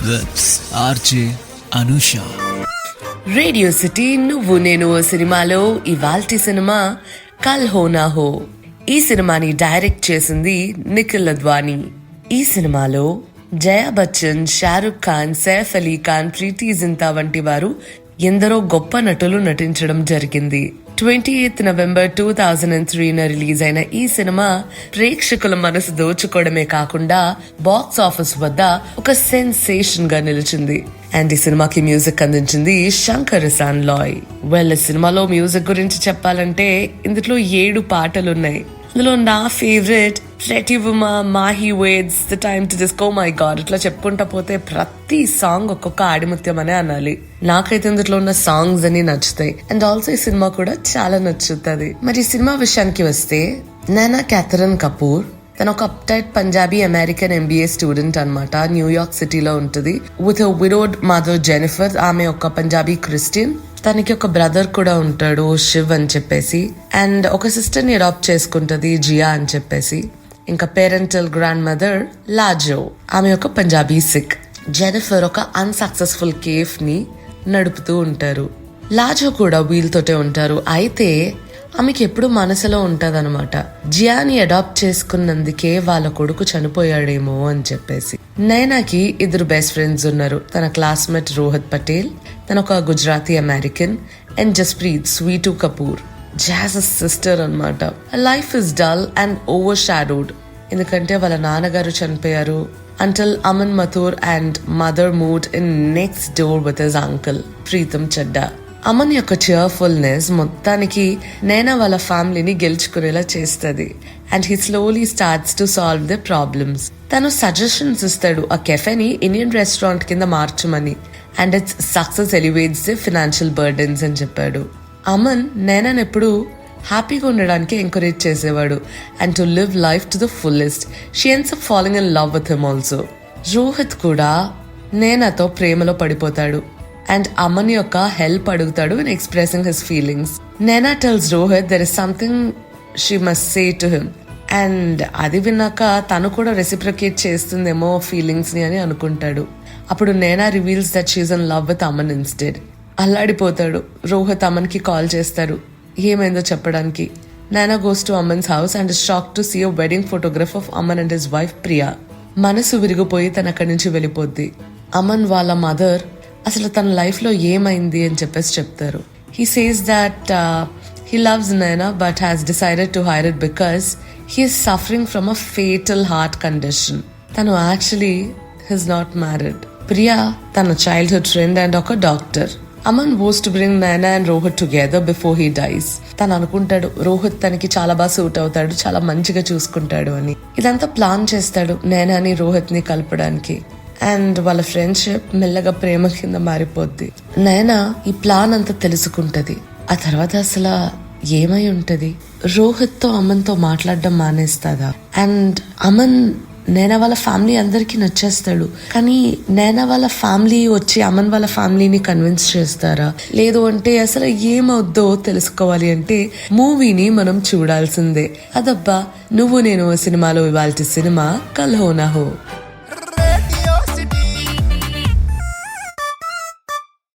with RJ Anusha. Radio city నువ్వు నేను సినిమాలో ఇవాల్టి సినిమా కల్ హో నా హో. ఈ సినిమాని డైరెక్ట్ చేసింది నిఖిల్ అద్వానీ. ఈ సినిమాలో జయా బచ్చన్, షారుఖ్ ఖాన్, సైఫ్ అలీ ఖాన్, ప్రీతి జింతా వంటి వారు ఎందరో గొప్ప నటులు నటించడం జరిగింది. 28 నవంబర్ 2003 రిలీజ్ అయిన ఈ సినిమా ప్రేక్షకుల మనసు దోచుకోవడమే కాకుండా బాక్స్ ఆఫీస్ వద్ద ఒక సెన్సేషన్ గా నిలిచింది. అండ్ ఈ సినిమాకి మ్యూజిక్ అందించింది శంకర్ ఎహ్సాన్ లోయ్. ఈ సినిమాలో మ్యూజిక్ గురించి చెప్పాలంటే ఇందులో 7 పాటలున్నాయి. అందులో నా favourite Pretty Woman, Mahi Waits, The Time to Disco, My God, ఇట్లా చెప్పుకుంటా పోతే ప్రతి సాంగ్ ఒక్కొక్క ఆడిముత్యం అనే అనాలి. నాకైతే ఇందులో ఉన్న సాంగ్స్ అని నచ్చుతాయి. అండ్ ఆల్సో ఈ సినిమా కూడా చాలా నచ్చుతుంది. మరి ఈ సినిమా విషయానికి వస్తే నైనా క్యాథరిన్ కపూర్ తన ఒక అప్టైట్ పంజాబీ అమెరికన్ MBA స్టూడెంట్ అన్నమాట. న్యూయార్క్ సిటీలో ఉంటుంది. With widowed mother Jennifer. ఆమె ఒక పంజాబీ క్రిస్టియన్. తనకి ఒక బ్రదర్ కూడా ఉంటాడు, శివ్ అని చెప్పేసి. అండ్ ఒక సిస్టర్ ని అడాప్ట్ చేసుకుంటది, జియా అని చెప్పేసి. ఇంకా పేరెంటల్ గ్రాండ్ మదర్ లాజో. ఆమె ఒక పంజాబీ సిక్. జెనిఫర్ ఒక అన్సక్సెస్ఫుల్ కేఫ్ ని నడుపుతూ ఉంటారు. లాజో కూడా వీళ్ళతోటే ఉంటారు. అయితే ఆమెకి ఎప్పుడు మనసులో ఉంటదనమాట, జియాని అడాప్ట్ చేసుకున్నందుకే వాళ్ళ కొడుకు చనిపోయాడేమో అని చెప్పేసి. నైనాకి 2 బెస్ట్ ఫ్రెండ్స్ ఉన్నారు. తన క్లాస్మేట్ రోహిత్ పటేల్, తన ఒక Gujarati American, and Jaspreet Sweetu Kapoor, Jazz's sister అన్నమాట. Life is dull and overshadowed, ఎందుకంటే వాళ్ళ నాన్నగారు చనిపోయారు. Until Aman Mathur and mother moved in next door with his uncle Preetham Chadda. Aman యొక్క cheerfulness మొత్తానికి నైనా వాళ్ళ ఫ్యామిలీని గెలుచుకునేలా చేస్తుంది. And he slowly starts to solve the problems. తను సజెషన్స్ ఇస్తాడు ఆ కెఫేని ఇండియన్ రెస్టారెంట్ కింద మార్చమని. And it's success elevates the financial burdens అని చెప్పాడు. అమన్ నైనాని ఎప్పుడు హ్యాపీగా ఉండడానికి ఎంకరేజ్ చేసేవాడు. And to live life to the fullest. She ends up following in love with him also. Rohit కూడా నైనాతో ప్రేమలో పడిపోతాడు. అండ్ అమన్ యొక్క హెల్ప్ అడుగుతాడు ఇన్ ఎక్స్ప్రెసింగ్ హిస్ ఫీలింగ్స్. నైనా tells Rohit there is something she must say to him. And అది విన్నాక తను కూడా రెసిప్రొకేట్ చేస్తుందేమో ఫీలింగ్స్ ని అని అనుకుంటాడు. అప్పుడు Naina reveals that she's in love with Aman instead. అల్లాడిపోతాడు. రోహిత్ అమన్ కి కాల్ చేస్తారు ఏమైందో చెప్పడానికి. Naina goes to Aman's house and is shock to see a wedding photograph of Aman and his wife Priya. మనసు విరిగిపోయి తన అక్కడి నుంచి వెళ్ళిపోద్ది. అమన్ వాళ్ళ మదర్ అసలు తన లైఫ్ లో ఏమైంది అని చెప్పేసి చెప్తారు. He says that he loves Naina but has decided to hide it because he is suffering from a fatal heart condition. Tanu actually is not married. Priya tana childhood friend and oka doctor. Aman was to bring Naina and Rohit together before he dies. తను అనుకుంటాడు రోహిత్ తనకి చాలా బాగా suit అవుతాడు, చాలా మంచిగా చూసుకుంటాడు అని. ఇదంతా ప్లాన్ చేస్తాడు నైనాని రోహిత్ ని కలపడానికి. అండ్ వాళ్ళ ఫ్రెండ్షిప్ మెల్లగా ప్రేమ కింద మారిపోద్ది. నైనా ఈ ప్లాన్ అంతా తెలుసుకుంటది. ఆ తర్వాత అసలు ఏమై ఉంటది? రోహిత్ తో అమన్ తో మాట్లాడడం మానేస్తాదా? అండ్ అమన్ నైనా వాళ్ళ ఫ్యామిలీ అందరికి నచ్చేస్తాడు. కానీ నైనా వాళ్ళ ఫ్యామిలీ వచ్చి అమన్ వాళ్ళ ఫ్యామిలీని కన్విన్స్ చేస్తారా? లేదు అంటే అసలు ఏమవుద్దో తెలుసుకోవాలి అంటే మూవీని మనం చూడాల్సిందే. అదబ్బా నువ్వు నేను సినిమాలో ఇవాల్టి సినిమా కల్ హో నా హో.